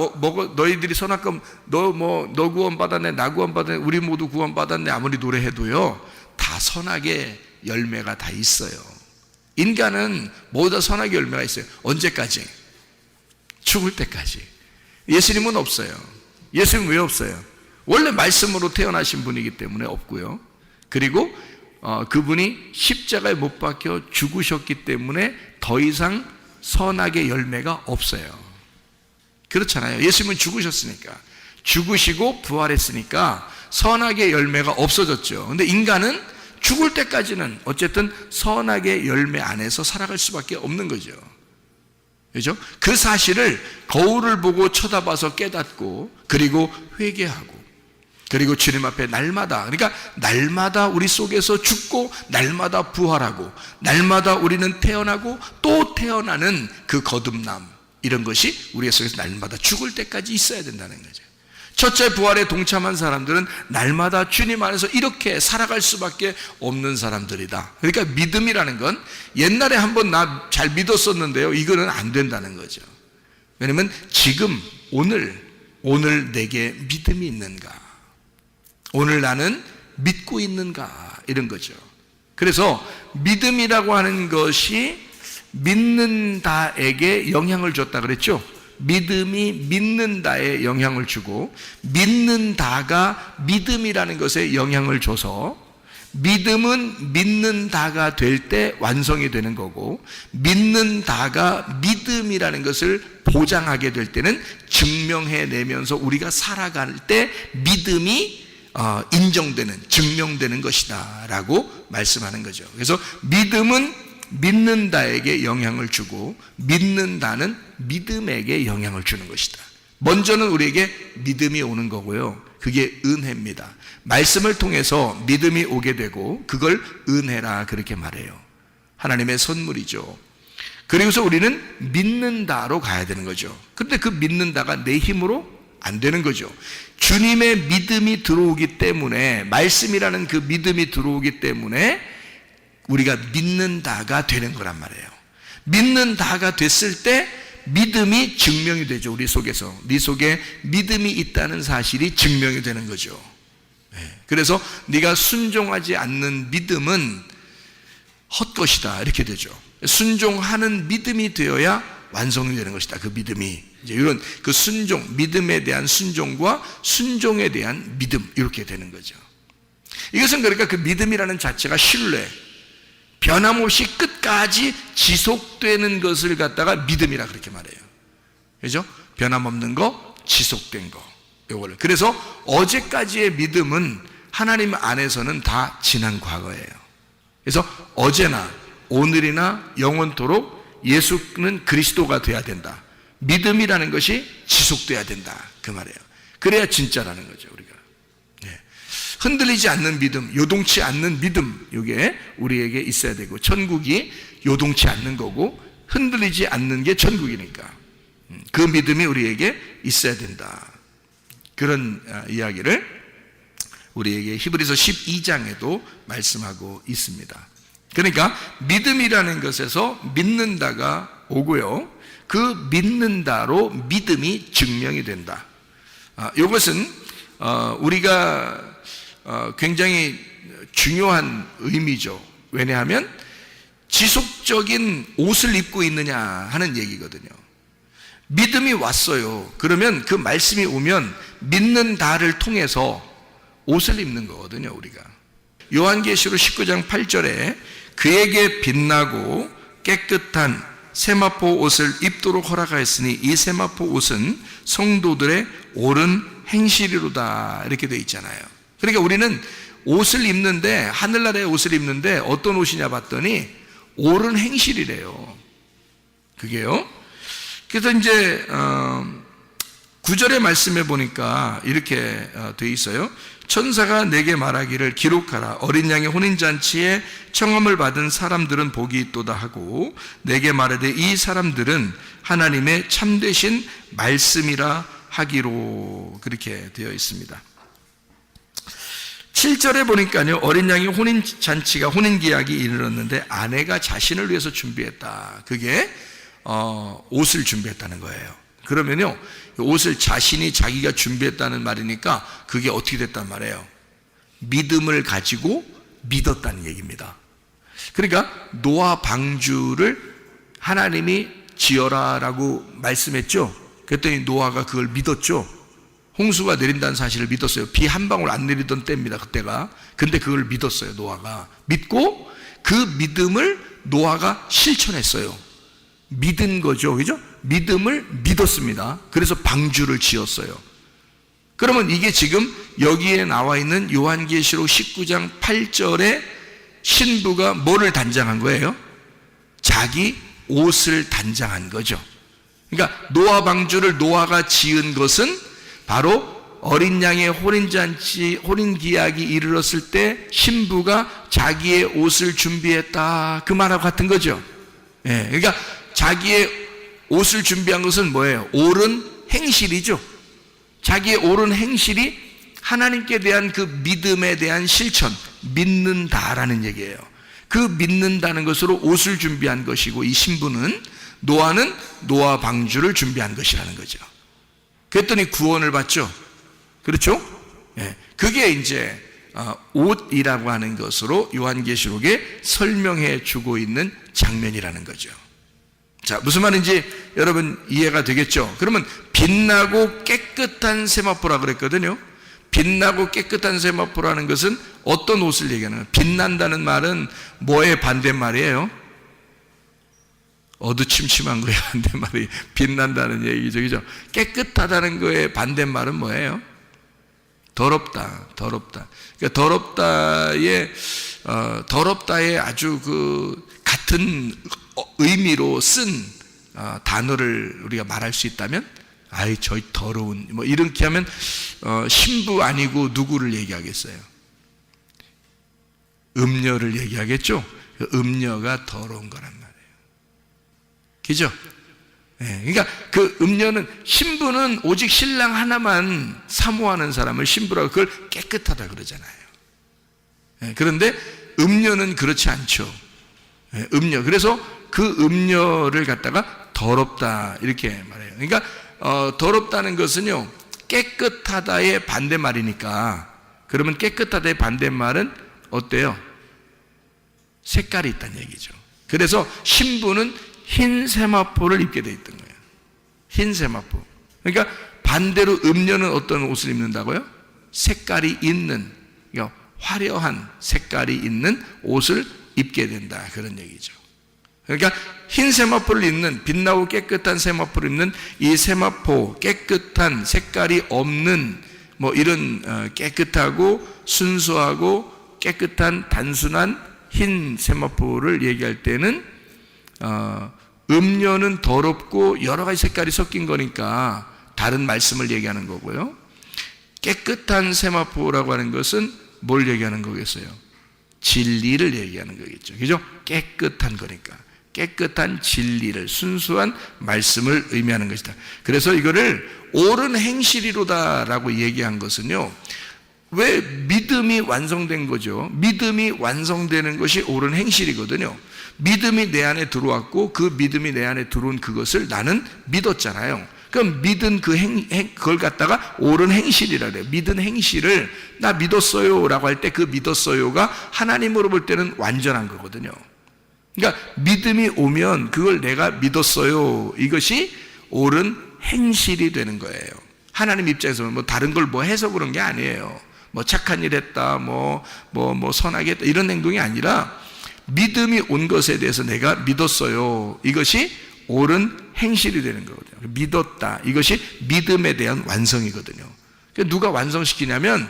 너희들이 선악과 너 구원 받았네, 나 구원 받았네, 우리 모두 구원 받았네 아무리 노래해도요 다 선악의 열매가 다 있어요. 인간은 모두 다 선악의 열매가 있어요. 언제까지? 죽을 때까지. 예수님은 없어요. 예수님 왜 없어요? 원래 말씀으로 태어나신 분이기 때문에 없고요. 그리고 그분이 십자가에 못 박혀 죽으셨기 때문에 더 이상 선악의 열매가 없어요. 그렇잖아요. 예수님은 죽으셨으니까, 죽으시고 부활했으니까 선악의 열매가 없어졌죠. 근데 인간은 죽을 때까지는 어쨌든 선악의 열매 안에서 살아갈 수밖에 없는 거죠. 그렇죠? 그 사실을 거울을 보고 쳐다봐서 깨닫고, 그리고 회개하고, 그리고 주님 앞에 날마다, 그러니까 날마다 우리 속에서 죽고 날마다 부활하고 날마다 우리는 태어나고 또 태어나는 그 거듭남, 이런 것이 우리 속에서 날마다 죽을 때까지 있어야 된다는 거죠. 첫째 부활에 동참한 사람들은 날마다 주님 안에서 이렇게 살아갈 수밖에 없는 사람들이다. 그러니까 믿음이라는 건 옛날에 한번 나 잘 믿었었는데요, 이거는 안 된다는 거죠. 왜냐면 지금 오늘 내게 믿음이 있는가, 오늘 나는 믿고 있는가, 이런 거죠. 그래서 믿음이라고 하는 것이 믿는다에게 영향을 줬다 그랬죠. 믿음이 믿는다에 영향을 주고, 믿는다가 믿음이라는 것에 영향을 줘서, 믿음은 믿는다가 될 때 완성이 되는 거고, 믿는다가 믿음이라는 것을 보장하게 될 때는 증명해내면서 우리가 살아갈 때 믿음이 인정되는, 증명되는 것이다 라고 말씀하는 거죠. 그래서 믿음은 믿는다에게 영향을 주고 믿는다는 믿음에게 영향을 주는 것이다. 먼저는 우리에게 믿음이 오는 거고요, 그게 은혜입니다. 말씀을 통해서 믿음이 오게 되고 그걸 은혜라 그렇게 말해요. 하나님의 선물이죠. 그리고서 우리는 믿는다로 가야 되는 거죠. 그런데 그 믿는다가 내 힘으로 안 되는 거죠. 주님의 믿음이 들어오기 때문에, 말씀이라는 그 믿음이 들어오기 때문에 우리가 믿는다가 되는 거란 말이에요. 믿는다가 됐을 때 믿음이 증명이 되죠. 우리 속에서 네 속에 믿음이 있다는 사실이 증명이 되는 거죠. 그래서 네가 순종하지 않는 믿음은 헛것이다 이렇게 되죠. 순종하는 믿음이 되어야 완성이 되는 것이다. 그 믿음이 이제 이런 그 순종, 믿음에 대한 순종과 순종에 대한 믿음, 이렇게 되는 거죠. 이것은 그러니까 그 믿음이라는 자체가 신뢰, 변함없이 끝까지 지속되는 것을 갖다가 믿음이라 그렇게 말해요. 그죠? 변함없는 거, 지속된 거, 요거를. 그래서 어제까지의 믿음은 하나님 안에서는 다 지난 과거예요. 그래서 어제나 오늘이나 영원토록 예수는 그리스도가 돼야 된다. 믿음이라는 것이 지속돼야 된다. 그 말이에요. 그래야 진짜라는 거죠, 우리가. 흔들리지 않는 믿음, 요동치 않는 믿음, 이게 우리에게 있어야 되고, 천국이 요동치 않는 거고 흔들리지 않는 게 천국이니까 그 믿음이 우리에게 있어야 된다. 그런 이야기를 우리에게 히브리서 12장에도 말씀하고 있습니다. 그러니까 믿음이라는 것에서 믿는다가 오고요, 그 믿는다로 믿음이 증명이 된다. 이것은 우리가 굉장히 중요한 의미죠. 왜냐하면 지속적인 옷을 입고 있느냐 하는 얘기거든요. 믿음이 왔어요. 그러면 그 말씀이 오면 믿는다를 통해서 옷을 입는 거거든요, 우리가. 요한계시록 19장 8절에 그에게 빛나고 깨끗한 세마포 옷을 입도록 허락하였으니 이 세마포 옷은 성도들의 옳은 행실이로다, 이렇게 되어 있잖아요. 그러니까 우리는 옷을 입는데, 하늘나라의 옷을 입는데 어떤 옷이냐 봤더니 옳은 행실이래요. 그게요. 그래서 이제 9절의 말씀에 보니까 이렇게 되어 있어요. 천사가 내게 말하기를 기록하라. 어린 양의 혼인잔치에 청함을 받은 사람들은 복이 있도다 하고 내게 말하되 이 사람들은 하나님의 참되신 말씀이라 하기로, 그렇게 되어 있습니다. 7절에 보니까요, 어린 양의 혼인잔치가, 혼인기약이 이르렀는데 아내가 자신을 위해서 준비했다. 그게 옷을 준비했다는 거예요. 그러면요, 옷을 자신이 자기가 준비했다는 말이니까 그게 어떻게 됐단 말이에요? 믿음을 가지고 믿었다는 얘기입니다. 그러니까 노아 방주를 하나님이 지어라라고 말씀했죠. 그랬더니 노아가 그걸 믿었죠. 홍수가 내린다는 사실을 믿었어요. 비 한 방울 안 내리던 때입니다, 그때가. 근데 그걸 믿었어요, 노아가. 믿고 그 믿음을 노아가 실천했어요. 믿은 거죠, 그죠? 믿음을 믿었습니다. 그래서 방주를 지었어요. 그러면 이게 지금 여기에 나와 있는 요한계시록 19장 8절에 신부가 뭐를 단장한 거예요? 자기 옷을 단장한 거죠. 그러니까 노아 방주를 노아가 지은 것은 바로 어린 양의 혼인잔치, 혼인기약이 이르렀을 때 신부가 자기의 옷을 준비했다, 그 말하고 같은 거죠. 그러니까 자기의 옷을 준비한 것은 뭐예요? 옳은 행실이죠. 자기의 옳은 행실이 하나님께 대한 그 믿음에 대한 실천, 믿는다라는 얘기예요. 그 믿는다는 것으로 옷을 준비한 것이고, 이 신부는, 노아는 노아 방주를 준비한 것이라는 거죠. 그랬더니 구원을 받죠. 그렇죠? 그게 이제 옷이라고 하는 것으로 요한계시록에 설명해 주고 있는 장면이라는 거죠. 자, 무슨 말인지 여러분 이해가 되겠죠? 그러면 빛나고 깨끗한 세마포라 그랬거든요. 빛나고 깨끗한 세마포라는 것은 어떤 옷을 얘기하는 거예요? 빛난다는 말은 뭐의 반대말이에요? 어두침침한 거에 반대말이 빛난다는 얘기죠, 그죠? 깨끗하다는 거에 반대말은 뭐예요? 더럽다, 더럽다. 그러니까 더럽다의 아주 그 같은 의미로 쓴 단어를 우리가 말할 수 있다면, 아이 저희 더러운, 뭐 이렇게 하면 신부 아니고 누구를 얘기하겠어요? 음녀를 얘기하겠죠? 그 음녀가 더러운 거란 말이에요. 그죠? 그러니까 그 음녀는, 신부는 오직 신랑 하나만 사모하는 사람을 신부라고, 그걸 깨끗하다 그러잖아요. 그런데 음녀는 그렇지 않죠. 음녀. 그래서 그 음녀를 갖다가 더럽다 이렇게 말해요. 그러니까 더럽다는 것은요, 깨끗하다의 반대말이니까, 그러면 깨끗하다의 반대말은 어때요? 색깔이 있다는 얘기죠. 그래서 신부는 흰 세마포를 입게 돼 있던 거예요. 흰 세마포. 그러니까 반대로 음녀는 어떤 옷을 입는다고요? 색깔이 있는, 그러니까 화려한 색깔이 있는 옷을 입게 된다, 그런 얘기죠. 그러니까 흰 세마포를 입는, 빛나고 깨끗한 세마포를 입는 이 세마포, 깨끗한 색깔이 없는 뭐 이런 깨끗하고 순수하고 깨끗한 단순한 흰 세마포를 얘기할 때는 음료는 더럽고 여러 가지 색깔이 섞인 거니까 다른 말씀을 얘기하는 거고요. 깨끗한 세마포라고 하는 것은 뭘 얘기하는 거겠어요? 진리를 얘기하는 거겠죠. 그죠? 깨끗한 거니까. 깨끗한 진리를, 순수한 말씀을 의미하는 것이다. 그래서 이거를 옳은 행실이로다라고 얘기한 것은요, 왜 믿음이 완성된 거죠? 믿음이 완성되는 것이 옳은 행실이거든요. 믿음이 내 안에 들어왔고 그 믿음이 내 안에 들어온 그것을 나는 믿었잖아요. 그럼 믿은 그걸 갖다가 옳은 행실이라 그래요. 믿은 행실을 나 믿었어요 라고 할 때 그 믿었어요가 하나님으로 볼 때는 완전한 거거든요. 그러니까 믿음이 오면 그걸 내가 믿었어요, 이것이 옳은 행실이 되는 거예요. 하나님 입장에서는 뭐 다른 걸 뭐 해서 그런 게 아니에요. 뭐 착한 일 했다, 뭐 선하게 했다, 이런 행동이 아니라 믿음이 온 것에 대해서 내가 믿었어요, 이것이 옳은 행실이 되는 거거든요. 믿었다, 이것이 믿음에 대한 완성이거든요. 누가 완성시키냐면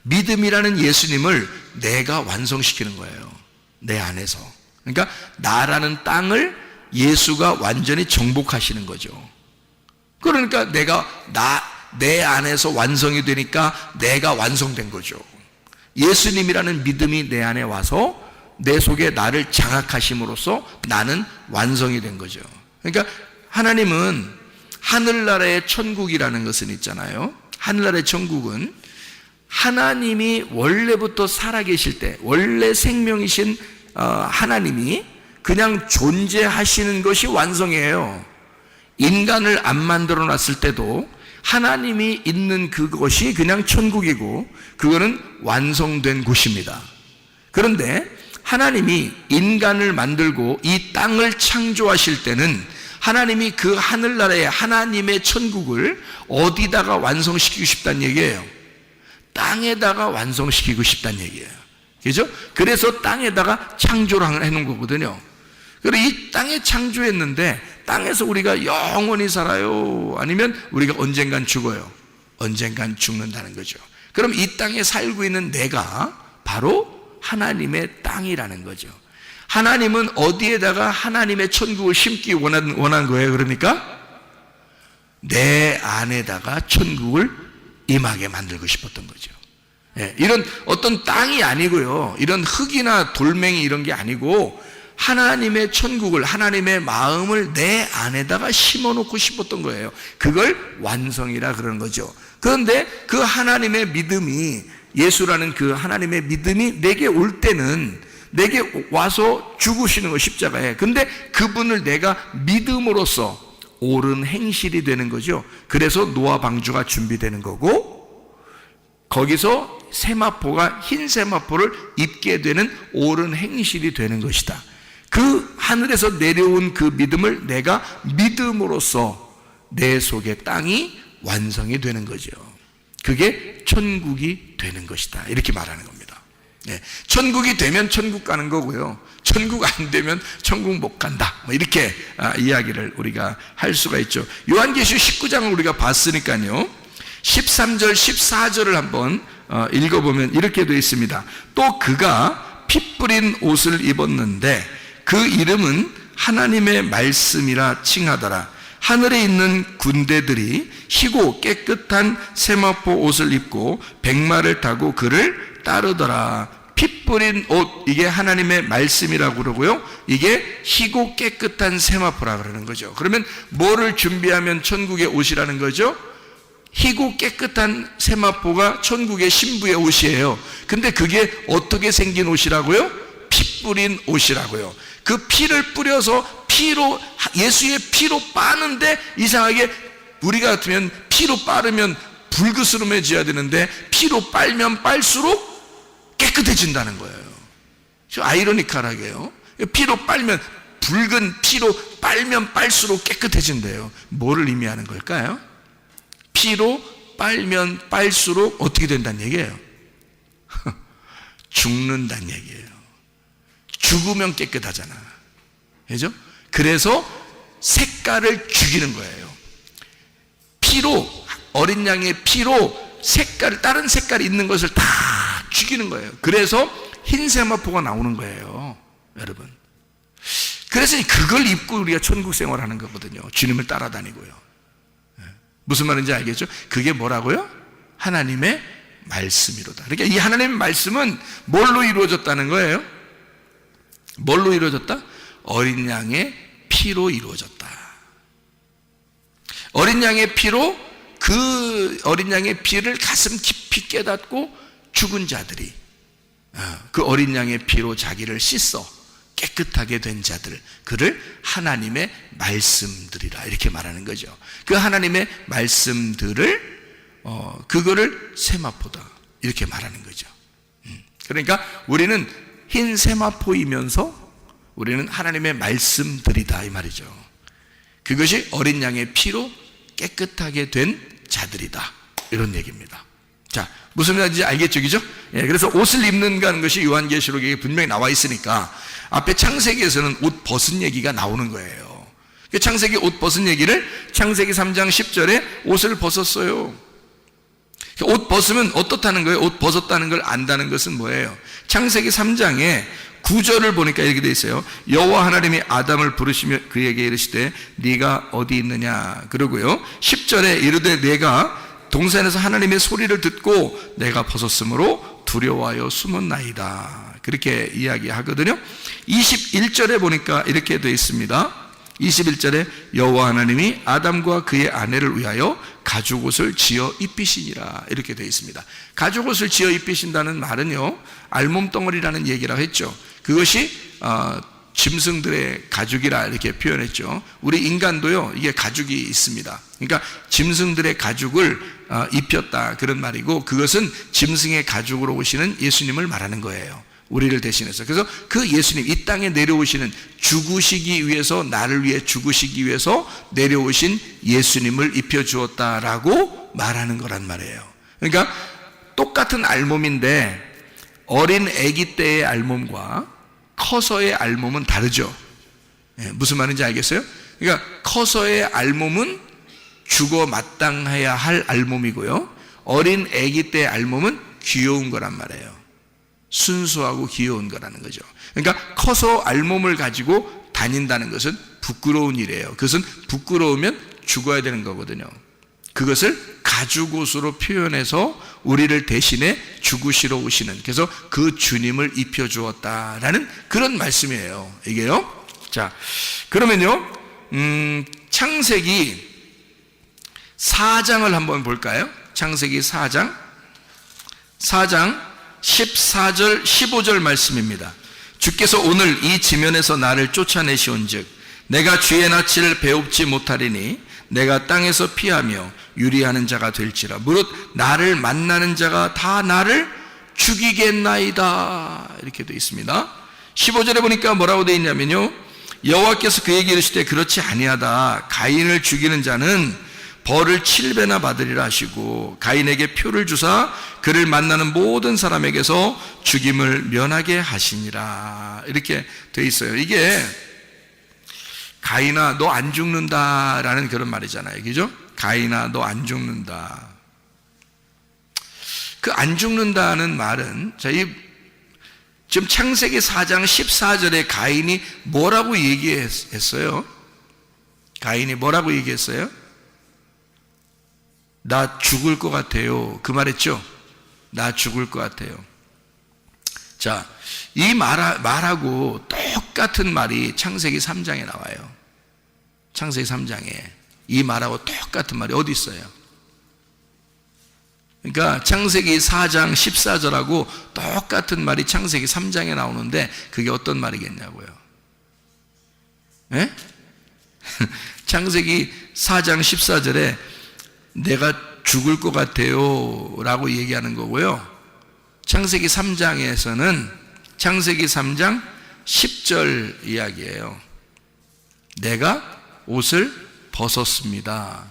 믿음이라는 예수님을 내가 완성시키는 거예요, 내 안에서. 그러니까 나라는 땅을 예수가 완전히 정복하시는 거죠. 그러니까 내 안에서 완성이 되니까 내가 완성된 거죠. 예수님이라는 믿음이 내 안에 와서 내 속에 나를 장악하심으로써 나는 완성이 된 거죠. 그러니까 하나님은 하늘나라의 천국이라는 것은 있잖아요. 하늘나라의 천국은 하나님이 원래부터 살아계실 때, 원래 생명이신 하나님이 그냥 존재하시는 것이 완성이에요. 인간을 안 만들어 놨을 때도 하나님이 있는 그것이 그냥 천국이고 그거는 완성된 곳입니다. 그런데 하나님이 인간을 만들고 이 땅을 창조하실 때는 하나님이 그 하늘나라의 하나님의 천국을 어디다가 완성시키고 싶다는 얘기예요? 땅에다가 완성시키고 싶다는 얘기예요. 그죠? 그래서 땅에다가 창조를 해놓은 거거든요. 그리고 이 땅에 창조했는데 땅에서 우리가 영원히 살아요? 아니면 우리가 언젠간 죽어요? 언젠간 죽는다는 거죠. 그럼 이 땅에 살고 있는 내가 바로 하나님의 땅이라는 거죠. 하나님은 어디에다가 하나님의 천국을 심기 원한 거예요? 그러니까 내 안에다가 천국을 임하게 만들고 싶었던 거죠. 이런 어떤 땅이 아니고요, 이런 흙이나 돌멩이 이런 게 아니고 하나님의 천국을, 하나님의 마음을 내 안에다가 심어놓고 싶었던 거예요. 그걸 완성이라 그러는 거죠. 그런데 그 하나님의 믿음이, 예수라는 그 하나님의 믿음이 내게 올 때는 내게 와서 죽으시는 거, 십자가에. 근데 그분을 내가 믿음으로써 옳은 행실이 되는 거죠. 그래서 노아 방주가 준비되는 거고, 거기서 세마포가 흰 세마포를 입게 되는 옳은 행실이 되는 것이다. 그 하늘에서 내려온 그 믿음을 내가 믿음으로써 내 속의 땅이 완성이 되는 거죠. 그게 천국이 되는 것이다, 이렇게 말하는 겁니다. 천국이 되면 천국 가는 거고요, 천국 안 되면 천국 못 간다, 이렇게 이야기를 우리가 할 수가 있죠. 요한계시록 19장을 우리가 봤으니까요, 13절 14절을 한번 읽어보면 이렇게 되어 있습니다. 또 그가 피 뿌린 옷을 입었는데 그 이름은 하나님의 말씀이라 칭하더라. 하늘에 있는 군대들이 희고 깨끗한 세마포 옷을 입고 백마를 타고 그를 따르더라. 피 뿌린 옷, 이게 하나님의 말씀이라고 그러고요, 이게 희고 깨끗한 세마포라 그러는 거죠. 그러면 뭐를 준비하면 천국의 옷이라는 거죠? 희고 깨끗한 세마포가 천국의 신부의 옷이에요. 근데 그게 어떻게 생긴 옷이라고요? 피 뿌린 옷이라고요. 그 피를 뿌려서 예수의 피로 빠는데, 이상하게 우리가 같으면 피로 빠르면 불그스름해져야 되는데 피로 빨면 빨수록 깨끗해진다는 거예요. 아이러니컬하게요. 피로 빨면, 붉은 피로 빨면 빨수록 깨끗해진대요. 뭐를 의미하는 걸까요? 피로 빨면 빨수록 어떻게 된다는 얘기예요? 죽는다는 얘기예요. 죽으면 깨끗하잖아. 그죠? 그래서 색깔을 죽이는 거예요. 피로, 어린 양의 피로 다른 색깔이 있는 것을 다 죽이는 거예요. 그래서 흰 세마포가 나오는 거예요, 여러분. 그래서 그걸 입고 우리가 천국 생활하는 거거든요. 주님을 따라다니고요. 무슨 말인지 알겠죠? 그게 뭐라고요? 하나님의 말씀이로다. 그러니까 이 하나님의 말씀은 뭘로 이루어졌다는 거예요? 뭘로 이루어졌다? 어린 양의 피로 이루어졌다. 어린 양의 피로, 그 어린 양의 피를 가슴 깊이 깨닫고 죽은 자들이 그 어린 양의 피로 자기를 씻어 깨끗하게 된 자들, 그를 하나님의 말씀들이라 이렇게 말하는 거죠. 그 하나님의 말씀들을 그거를 세마포다 이렇게 말하는 거죠. 그러니까 우리는 흰 세마포이면서 우리는 하나님의 말씀들이다 이 말이죠. 그것이 어린 양의 피로 깨끗하게 된 자들이다 이런 얘기입니다. 자, 무슨 말인지 알겠죠, 그죠? 예, 그래서 옷을 입는가 하는 것이 요한계시록에 분명히 나와 있으니까 앞에 창세기에서는 옷 벗은 얘기가 나오는 거예요. 창세기 옷 벗은 얘기를 창세기 3장 10절에 옷을 벗었어요. 옷 벗으면 어떻다는 거예요? 옷 벗었다는 걸 안다는 것은 뭐예요? 창세기 3장에 9절을 보니까 이렇게 돼 있어요. 여호와 하나님이 아담을 부르시며 그에게 이르시되 네가 어디 있느냐 그러고요. 10절에 이르되 내가 동산에서 하나님의 소리를 듣고 내가 벗었으므로 두려워하여 숨었나이다 그렇게 이야기하거든요. 21절에 보니까 이렇게 되어 있습니다. 21절에 여호와 하나님이 아담과 그의 아내를 위하여 가죽옷을 지어 입히시니라 이렇게 되어 있습니다. 가죽옷을 지어 입히신다는 말은요, 알몸덩어리라는 얘기라고 했죠. 그것이 짐승들의 가죽이라 이렇게 표현했죠. 우리 인간도요, 이게 가죽이 있습니다. 그러니까 짐승들의 가죽을 입혔다 그런 말이고, 그것은 짐승의 가죽으로 오시는 예수님을 말하는 거예요. 우리를 대신해서. 그래서 그 예수님, 이 땅에 내려오시는, 죽으시기 위해서, 나를 위해 죽으시기 위해서 내려오신 예수님을 입혀주었다라고 말하는 거란 말이에요. 그러니까 똑같은 알몸인데 어린 아기 때의 알몸과 커서의 알몸은 다르죠. 무슨 말인지 알겠어요? 그러니까 커서의 알몸은 죽어 마땅해야 할 알몸이고요, 어린 아기 때의 알몸은 귀여운 거란 말이에요. 순수하고 귀여운 거라는 거죠. 그러니까 커서 알몸을 가지고 다닌다는 것은 부끄러운 일이에요. 그것은 부끄러우면 죽어야 되는 거거든요. 그것을 가죽옷으로 표현해서 우리를 대신해 죽으시러 오시는, 그래서 그 주님을 입혀주었다라는 그런 말씀이에요, 이게요. 자, 그러면요, 창세기 4장을 한번 볼까요? 창세기 4장 14절 15절 말씀입니다. 주께서 오늘 이 지면에서 나를 쫓아내시온즉 내가 주의 낯을 배웁지 못하리니 내가 땅에서 피하며 유리하는 자가 될지라. 무릇 나를 만나는 자가 다 나를 죽이겠나이다 이렇게 되어 있습니다. 15절에 보니까 뭐라고 되어 있냐면요, 여호와께서 그에게 이르시되 그렇지 아니하다. 가인을 죽이는 자는 벌을 7배나 받으리라 하시고 가인에게 표를 주사 그를 만나는 모든 사람에게서 죽임을 면하게 하시니라 이렇게 되어 있어요. 이게 가인아 너 안 죽는다라는 그런 말이잖아요, 그죠? 가인아 너 안 죽는다. 그 안 죽는다는 말은, 자, 지금 창세기 4장 14절에 가인이 뭐라고 얘기했어요? 가인이 뭐라고 얘기했어요? 나 죽을 것 같아요, 그 말했죠? 나 죽을 것 같아요. 자, 이 말하고 똑같은 말이 창세기 3장에 나와요. 창세기 3장에 이 말하고 똑같은 말이 어디 있어요? 그러니까 창세기 4장 14절하고 똑같은 말이 창세기 3장에 나오는데 그게 어떤 말이겠냐고요? 예? 창세기 4장 14절에 내가 죽을 것 같아요 라고 얘기하는 거고요, 창세기 3장에서는 창세기 3장 10절 이야기예요. 내가 옷을 벗었습니다.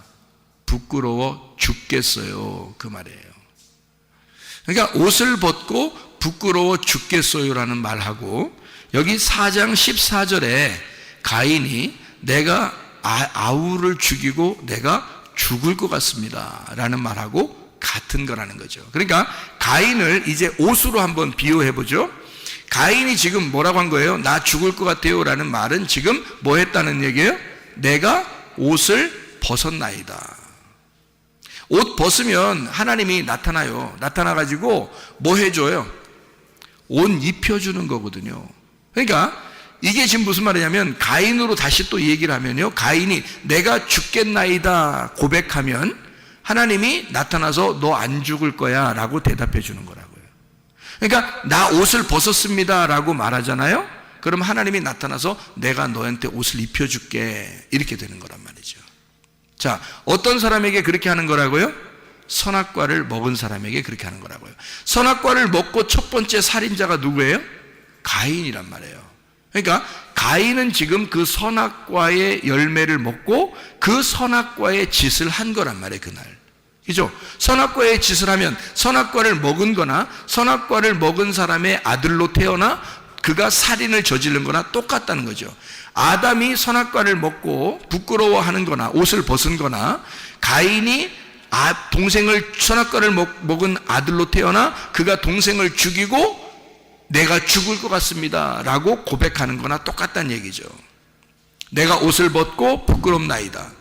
부끄러워 죽겠어요, 그 말이에요. 그러니까 옷을 벗고 부끄러워 죽겠어요라는 말하고, 여기 4장 14절에 가인이 내가 아우를 죽이고 내가 죽을 것 같습니다 라는 말하고 같은 거라는 거죠. 그러니까 가인을 이제 옷으로 한번 비유해 보죠. 가인이 지금 뭐라고 한 거예요? 나 죽을 것 같아요 라는 말은 지금 뭐 했다는 얘기예요? 내가 옷을 벗었나이다. 옷 벗으면 하나님이 나타나요. 나타나가지고 뭐 해줘요? 옷 입혀주는 거거든요. 그러니까 이게 지금 무슨 말이냐면 가인으로 다시 또 얘기를 하면요, 가인이 내가 죽겠나이다 고백하면 하나님이 나타나서 너 안 죽을 거야 라고 대답해 주는 거라고요. 그러니까 나 옷을 벗었습니다 라고 말하잖아요. 그럼 하나님이 나타나서 내가 너한테 옷을 입혀줄게 이렇게 되는 거란 말이죠. 자, 어떤 사람에게 그렇게 하는 거라고요? 선악과를 먹은 사람에게 그렇게 하는 거라고요. 선악과를 먹고 첫 번째 살인자가 누구예요? 가인이란 말이에요. 그러니까 가인은 지금 그 선악과의 열매를 먹고 그 선악과의 짓을 한 거란 말이에요. 그날, 그죠? 선악과의 짓을 하면 선악과를 먹은 거나 선악과를 먹은 사람의 아들로 태어나 그가 살인을 저지른 거나 똑같다는 거죠. 아담이 선악과를 먹고 부끄러워하는 거나 옷을 벗은 거나 가인이 동생을 선악과를 먹은 아들로 태어나 그가 동생을 죽이고 내가 죽을 것 같습니다 라고 고백하는 거나 똑같다는 얘기죠. 내가 옷을 벗고 부끄럽나이다.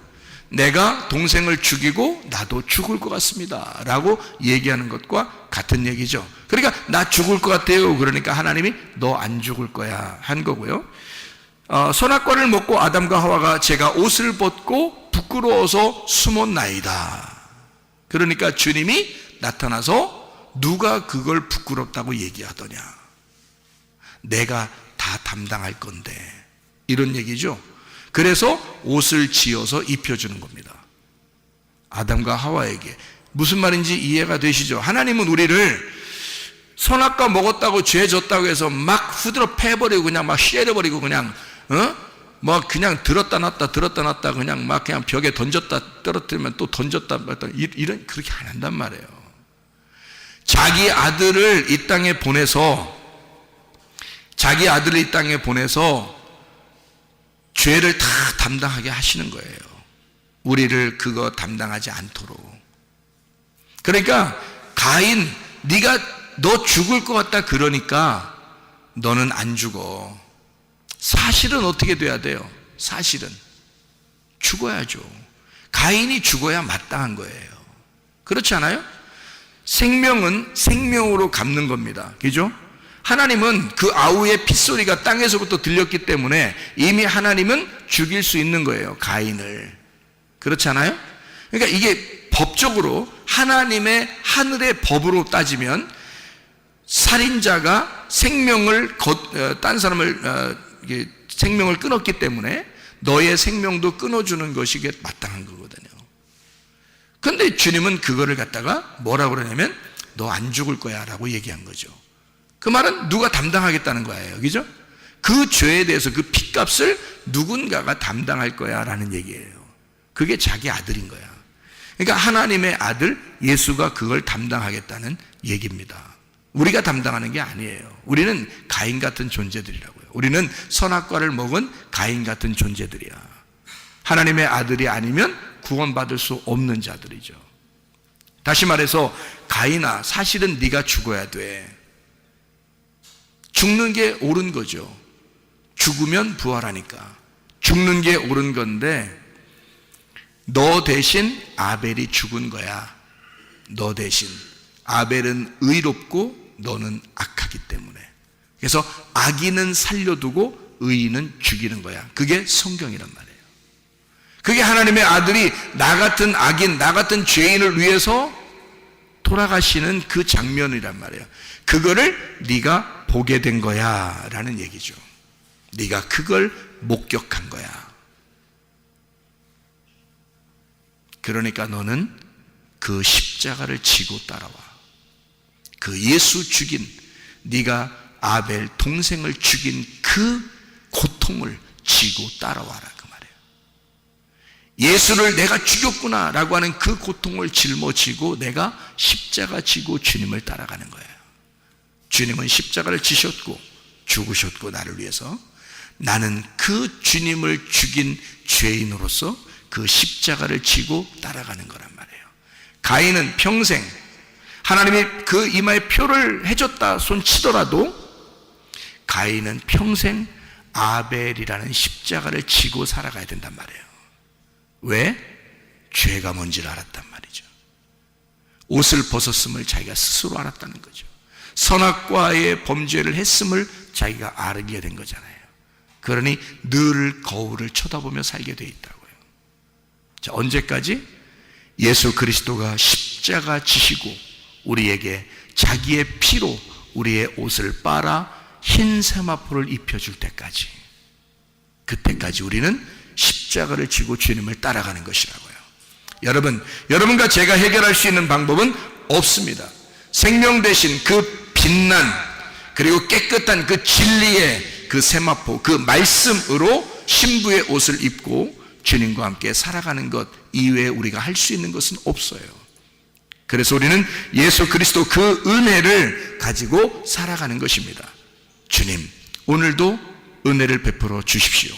내가 동생을 죽이고 나도 죽을 것 같습니다 라고 얘기하는 것과 같은 얘기죠. 그러니까 나 죽을 것 같아요. 그러니까 하나님이 너 안 죽을 거야 한 거고요. 선악과를 먹고 아담과 하와가 제가 옷을 벗고 부끄러워서 숨었나이다. 그러니까 주님이 나타나서 누가 그걸 부끄럽다고 얘기하더냐, 내가 다 담당할 건데, 이런 얘기죠. 그래서 옷을 지어서 입혀주는 겁니다. 아담과 하와에게. 무슨 말인지 이해가 되시죠? 하나님은 우리를 선악과 먹었다고 죄 졌다고 해서 막 후드러 패버리고 그냥 막 쉐려버리고 그냥 막 그냥 들었다 놨다 그냥 막 그냥 벽에 던졌다 떨어뜨리면 또 던졌다 이런, 그렇게 안 한단 말이에요. 자기 아들을 이 땅에 보내서 죄를 다 담당하게 하시는 거예요. 우리를 그거 담당하지 않도록. 그러니까 가인, 네가 너 죽을 것 같다 그러니까 너는 안 죽어. 사실은 어떻게 돼야 돼요? 사실은 죽어야죠. 가인이 죽어야 마땅한 거예요. 그렇지 않아요? 생명은 생명으로 갚는 겁니다. 그죠? 하나님은 그 아우의 핏소리가 땅에서부터 들렸기 때문에 이미 하나님은 죽일 수 있는 거예요, 가인을. 그렇지 않아요? 그러니까 이게 법적으로 하나님의 하늘의 법으로 따지면 살인자가 딴 사람을 생명을 끊었기 때문에 너의 생명도 끊어주는 것이 마땅한 거거든요. 그런데 주님은 그거를 갖다가 뭐라고 그러냐면 너 안 죽을 거야 라고 얘기한 거죠. 그 말은 누가 담당하겠다는 거예요. 그죠? 그 죄에 대해서 그 핏값을 누군가가 담당할 거야 라는 얘기예요. 그게 자기 아들인 거야. 그러니까 하나님의 아들 예수가 그걸 담당하겠다는 얘기입니다. 우리가 담당하는 게 아니에요. 우리는 가인 같은 존재들이라고요. 우리는 선악과를 먹은 가인 같은 존재들이야. 하나님의 아들이 아니면 구원받을 수 없는 자들이죠. 다시 말해서 가인아, 사실은 네가 죽어야 돼. 죽는 게 옳은 거죠. 죽으면 부활하니까 죽는 게 옳은 건데 너 대신 아벨이 죽은 거야. 너 대신. 아벨은 의롭고 너는 악하기 때문에. 그래서 악인은 살려두고 의인은 죽이는 거야. 그게 성경이란 말이에요. 그게 하나님의 아들이 나 같은 악인, 나 같은 죄인을 위해서 돌아가시는 그 장면이란 말이에요. 그거를 네가 보게 된 거야 라는 얘기죠. 네가 그걸 목격한 거야. 그러니까 너는 그 십자가를 지고 따라와. 그 예수 죽인, 네가 아벨 동생을 죽인 그 고통을 지고 따라와라 그 말이에요. 예수를 내가 죽였구나 라고 하는 그 고통을 짊어지고 내가 십자가 지고 주님을 따라가는 거예요. 주님은 십자가를 지셨고 죽으셨고 나를 위해서, 나는 그 주님을 죽인 죄인으로서 그 십자가를 지고 따라가는 거란 말이에요. 가인은 평생 하나님이 그 이마에 표를 해줬다 손치더라도 가인은 평생 아벨이라는 십자가를 지고 살아가야 된단 말이에요. 왜? 죄가 뭔지를 알았단 말이죠. 옷을 벗었음을 자기가 스스로 알았다는 거죠. 선악과의 범죄를 했음을 자기가 알게 된 거잖아요. 그러니 늘 거울을 쳐다보며 살게 돼 있다고요. 자, 언제까지? 예수 그리스도가 십자가 지시고 우리에게 자기의 피로 우리의 옷을 빨아 흰 세마포를 입혀줄 때까지, 그때까지 우리는 십자가를 지고 주님을 따라가는 것이라고요. 여러분과 제가 해결할 수 있는 방법은 없습니다. 생명 대신 그 빛난 그리고 깨끗한 그 진리의 그 세마포, 그 말씀으로 신부의 옷을 입고 주님과 함께 살아가는 것 이외에 우리가 할 수 있는 것은 없어요. 그래서 우리는 예수 그리스도 그 은혜를 가지고 살아가는 것입니다. 주님, 오늘도 은혜를 베풀어 주십시오.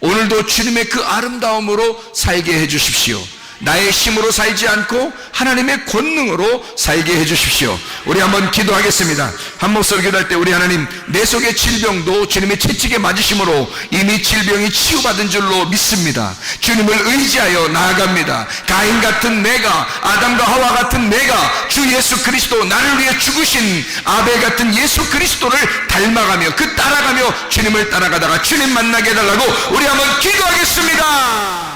오늘도 주님의 그 아름다움으로 살게 해 주십시오. 나의 힘으로 살지 않고 하나님의 권능으로 살게 해 주십시오. 우리 한번 기도하겠습니다. 한 목소리 기도할 때, 우리 하나님, 내 속의 질병도 주님의 채찍에 맞으심으로 이미 질병이 치유받은 줄로 믿습니다. 주님을 의지하여 나아갑니다. 가인 같은 내가, 아담과 하와 같은 내가 주 예수 그리스도, 나를 위해 죽으신 아벨 같은 예수 그리스도를 닮아가며 그 따라가며 주님을 따라가다가 주님 만나게 해달라고 우리 한번 기도하겠습니다.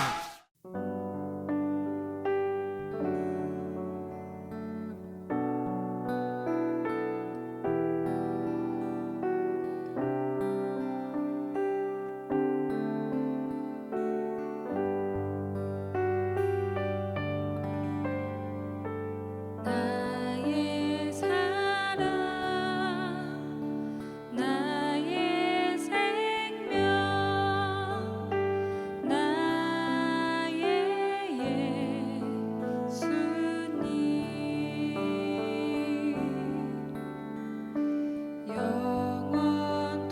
영원토록